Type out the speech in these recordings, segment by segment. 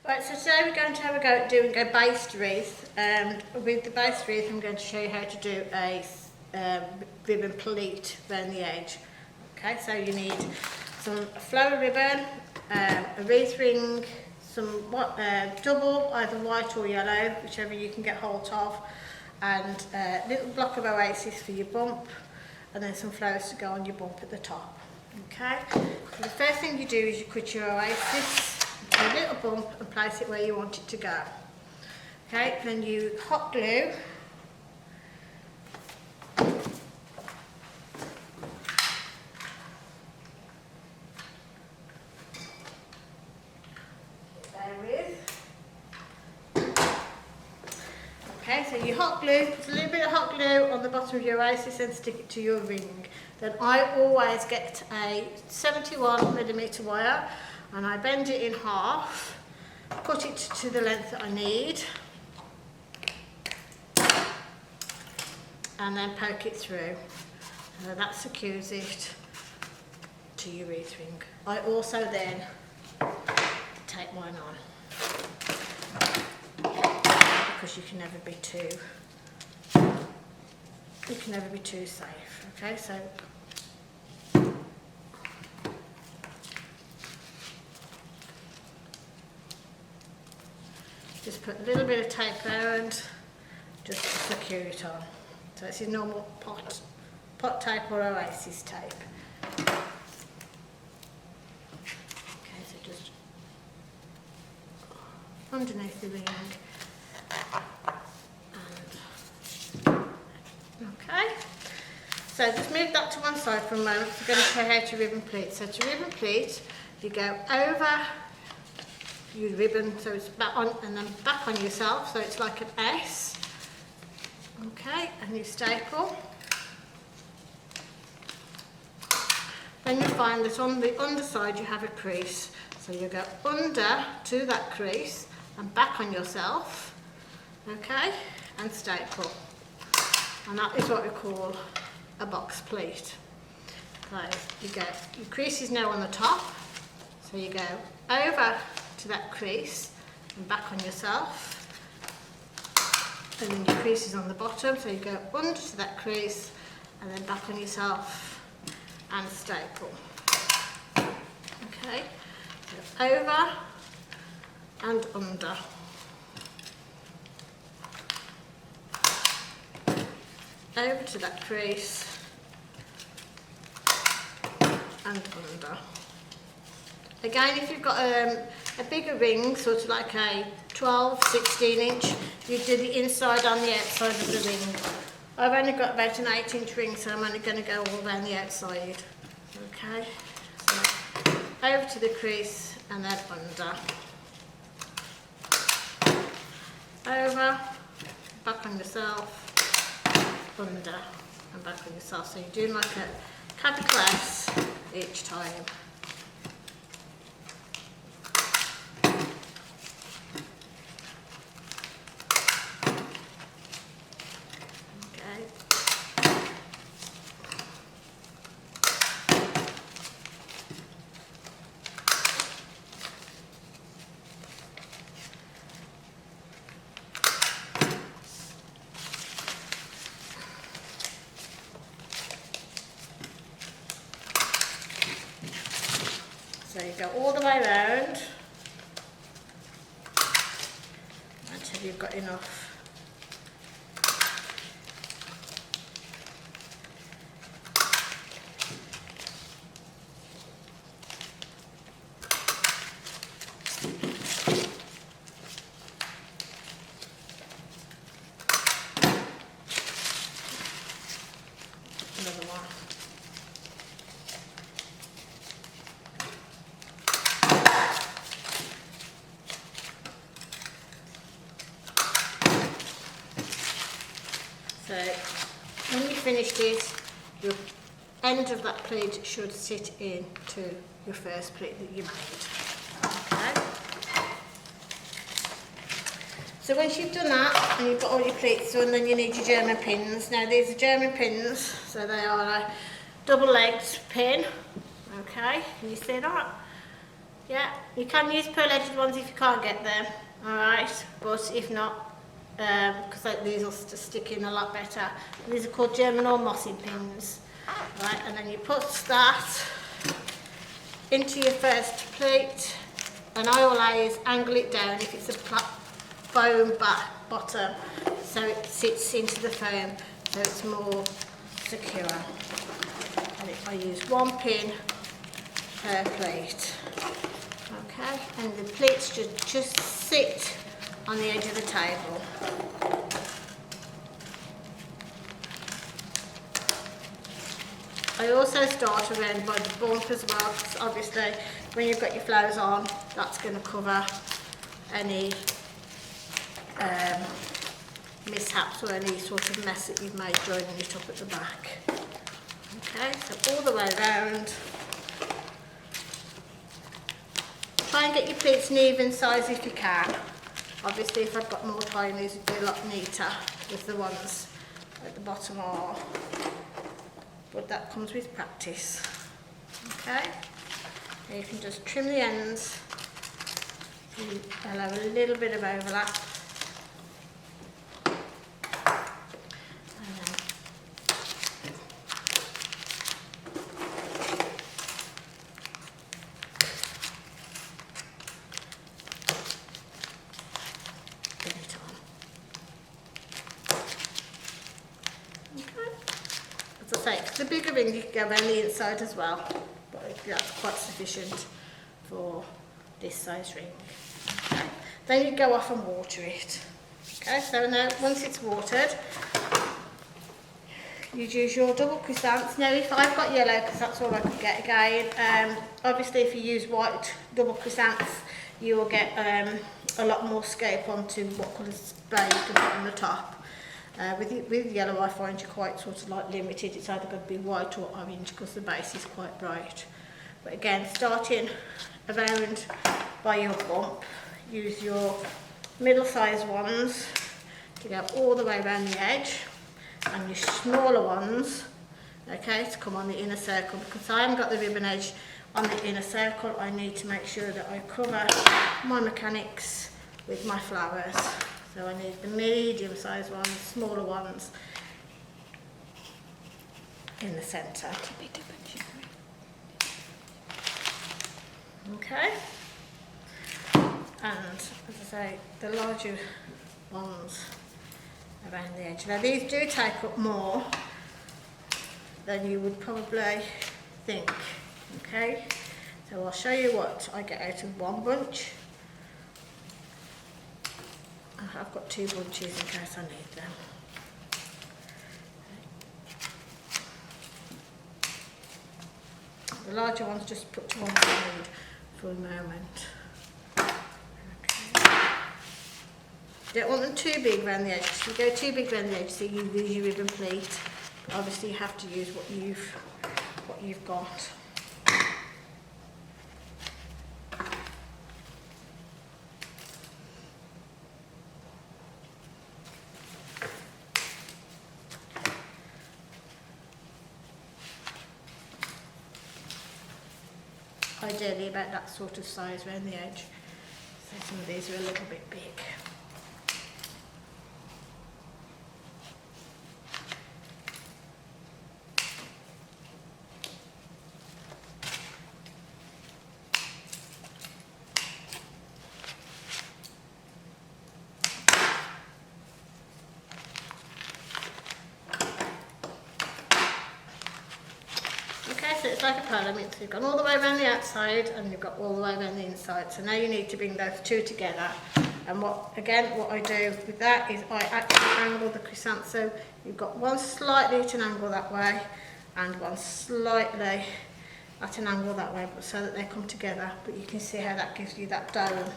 Right, so today we're going to have a go at doing a based wreath. With the based wreath, I'm going to show you how to do a ribbon pleat around the edge. Okay, so you need some flower ribbon, a wreath ring, some double, either white or yellow, whichever you can get hold of, and a little block of oasis for your bump, and then some flowers to go on your bump at the top. Okay, so the first thing you do is you cut your oasis a little bump and place it where you want it to go. Okay, then you hot glue Okay, so you hot glue, put a little bit of hot glue on the bottom of your oasis and stick it to your ring. Then I always get a 71mm wire and I bend it in half, cut it to the length that I need, and then poke it through. That secures it to your wreath ring. I also then take mine on, because you can never be too safe. Okay, so just put a little bit of tape around just to secure it on. So it's your normal pot tape or oasis tape. Okay, so just underneath the ring. Okay, so just move that to one side for a moment. We're going to show how to ribbon pleat. So to ribbon pleat, you go over your ribbon, so it's back on and then back on yourself, so it's like an S. Okay, and you staple. Then you find that on the underside you have a crease, so you go under to that crease and back on yourself. Okay, and staple. And that is what we call a box pleat. So your crease is now on the top, so you go over to that crease and back on yourself, and then your crease is on the bottom, so you go under to that crease and then back on yourself and staple. Okay, so over and under. Over to that crease and under. Again, if you've got a bigger ring, sort of like a 12-16 inch, you do the inside on the outside of the ring. I've only got about an 8-inch ring, so I'm only going to go all around the outside. Okay, so over to the crease and then under. Over, back on yourself, under and back on yourself. So you're doing like a capital S each time. So you go all the way around until you've got enough. Another one. So when you finish this, your end of that pleat should sit into your first pleat that you made. Okay. So once you've done that and you've got all your pleats done, then you need your German pins. Now these are German pins, so they are a double-legged pin. Okay, can you see that? Yeah, you can use pearl-edged ones if you can't get them, alright, but if not, because these will stick in a lot better. These are called German or mossy pins, right, and then you put that into your first pleat, and I always angle it down if it's a foam bottom, so it sits into the foam, so it's more secure. And I use 1 pin per plate. Okay, and the pleats just sit on the edge of the table. I also start around by the bump as well, because obviously when you've got your flowers on, that's going to cover any mishaps or any sort of mess that you've made joining it up at the back. Okay, so all the way around. Try and get your pleats an even size if you can. Obviously if I've got more time, these would be a lot neater with the ones at the bottom are. But that comes with practice. Okay, now you can just trim the ends to allow a little bit of overlap. The bigger ring you can go around the inside as well, but that's quite sufficient for this size ring. Okay. Then you go off and water it. Okay, so now once it's watered, you use your double chrysanthemums. Now if I've got yellow, because that's all I could get again, obviously if you use white double chrysanthemums, you will get a lot more scope onto what colour spray you can put on the top. With yellow I find you're quite sort of like limited, it's either going to be white or orange because the base is quite bright. But again, starting around by your bump, use your middle sized ones to go all the way around the edge, and your smaller ones, okay, to come on the inner circle. Because I haven't got the ribbon edge on the inner circle, I need to make sure that I cover my mechanics with my flowers. So I need the medium sized ones, smaller ones in the centre. Okay, and as I say, the larger ones around the edge. Now these do take up more than you would probably think. Okay, so I'll show you what I get out of one bunch. I've got 2 bunches in case I need them. The larger ones just put to one side for a moment. Okay. Don't want them too big around the edge. If you go too big around the edge, so you lose your ribbon pleat. But obviously you have to use what you've got. Ideally about that sort of size around the edge. So some of these are a little bit big. So it's like a parliament, so you've gone all the way around the outside and you've got all the way around the inside. So now you need to bring those 2 together. And what I do with that is I actually angle the chrysanthemum. So you've got one slightly at an angle that way and one slightly at an angle that way, but so that they come together. But you can see how that gives you that dome.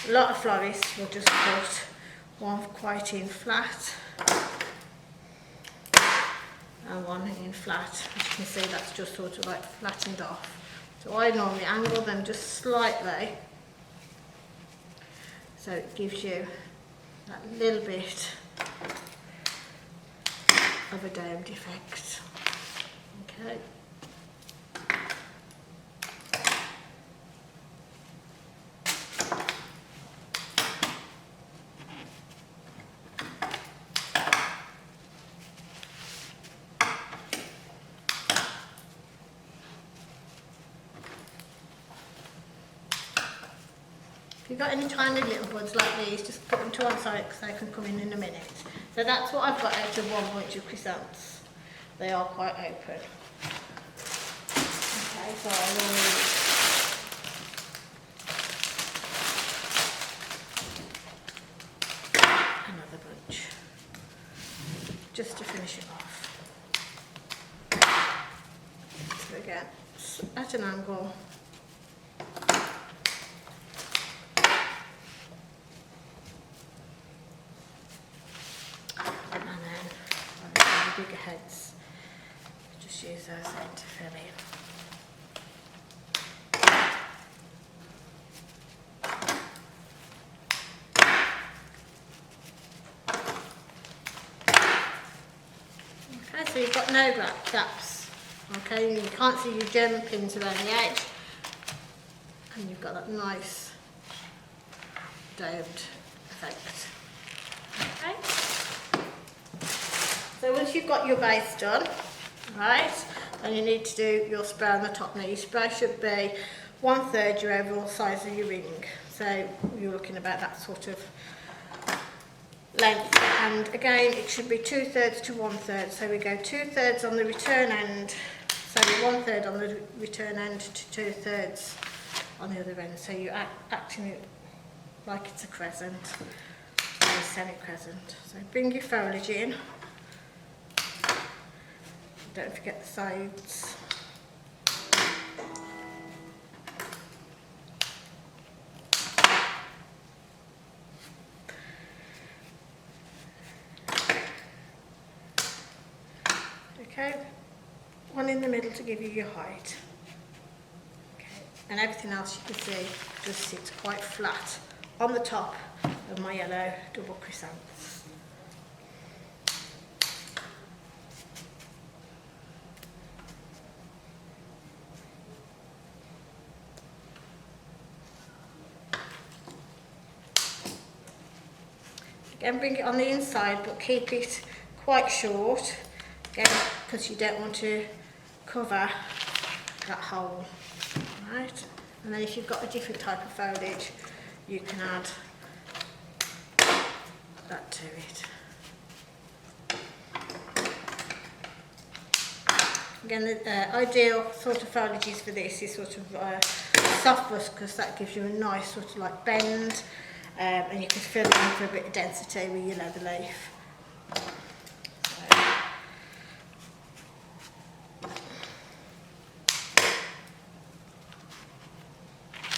A lot of florists will just put one quite in flat and one in flat. As you can see, that's just sort of like flattened off. So I normally angle them just slightly, so it gives you that little bit of a domed effect. Okay. If you've got any tiny little buds like these, just put them to one side because they can come in a minute. So that's what I've got out of one bunch of chrysanthemums. They are quite open. Okay, so I will another bunch, just to finish it off. So again, at an angle. Bigger heads, just use those then to fill in. Okay, so you've got no gaps. Okay, you can't see your German pins around the edge, and you've got that nice domed effect. Okay. So once you've got your base done, right, then you need to do your spray on the top. Now your spray should be 1/3 your overall size of your ring. So you're looking about that sort of length. And again, it should be 2/3 to 1/3. So we go 2/3 on the return end, so 1/3 on the return end to 2/3 on the other end. So you're acting it like it's a crescent, or a semi-crescent. So bring your foliage in. Don't forget the sides. Okay, one in the middle to give you your height. Okay, and everything else you can see just sits quite flat on the top of my yellow double chrysanthemums. Again, bring it on the inside, but keep it quite short, again, because you don't want to cover that hole, right? And then if you've got a different type of foliage, you can add that to it. Again, the ideal sort of foliages for this is sort of soft busk, because that gives you a nice sort of like bend. And you can fill it in for a bit of density with your leather leaf.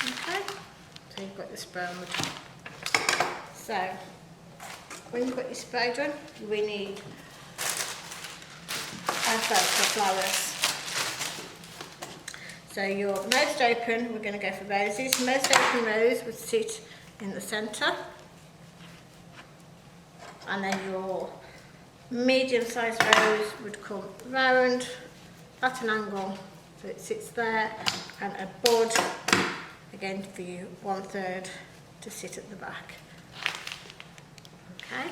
Okay, so you've got the spray on the top. So, when you've got your spray done, we need our flowers. So your most open, we're going to go for roses. Most open rose would sit in the centre, and then your medium-sized rose would come round at an angle, so it sits there, and a bud again for you 1/3 to sit at the back. Okay,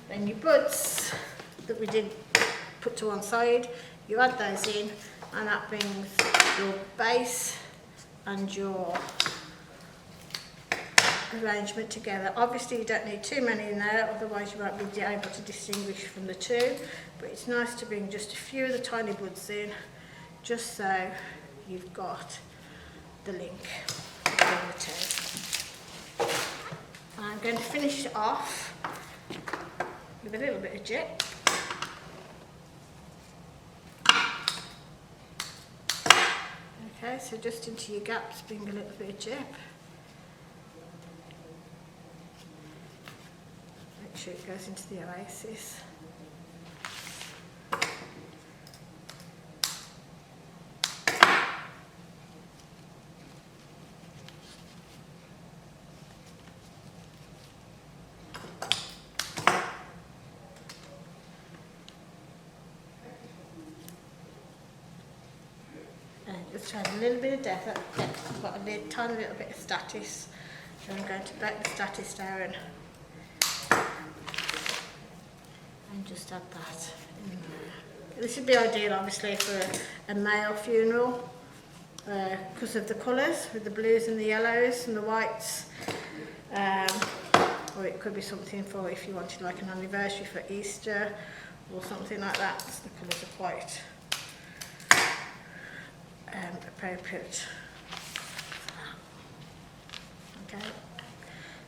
then your buds that we did put to one side, you add those in, and that brings your base and your arrangement together. Obviously you don't need too many in there, otherwise you won't be able to distinguish from the two, but it's nice to bring just a few of the tiny buds in, just so you've got the link between the two. I'm going to finish it off with a little bit of jet. Okay, so just into your gaps, bring a little bit of chip. Make sure it goes into the oasis. Just trying a little bit of depth. I've got a tiny little bit of status, so I'm going to break the status down and just add that in there. This would be ideal obviously for a male funeral, because of the colours, with the blues and the yellows and the whites. Or it could be something for if you wanted like an anniversary for Easter or something like that. The colours are quite appropriate. Okay.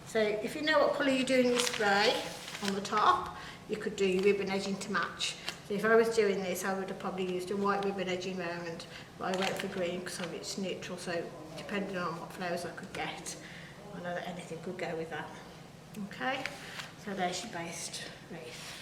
So if you know what colour you're doing your spray on the top, you could do your ribbon edging to match. So if I was doing this, I would have probably used a white ribbon edging round, but I went for green because it's neutral, so depending on what flowers I could get, I know that anything could go with that. Okay, so there's your based wreath.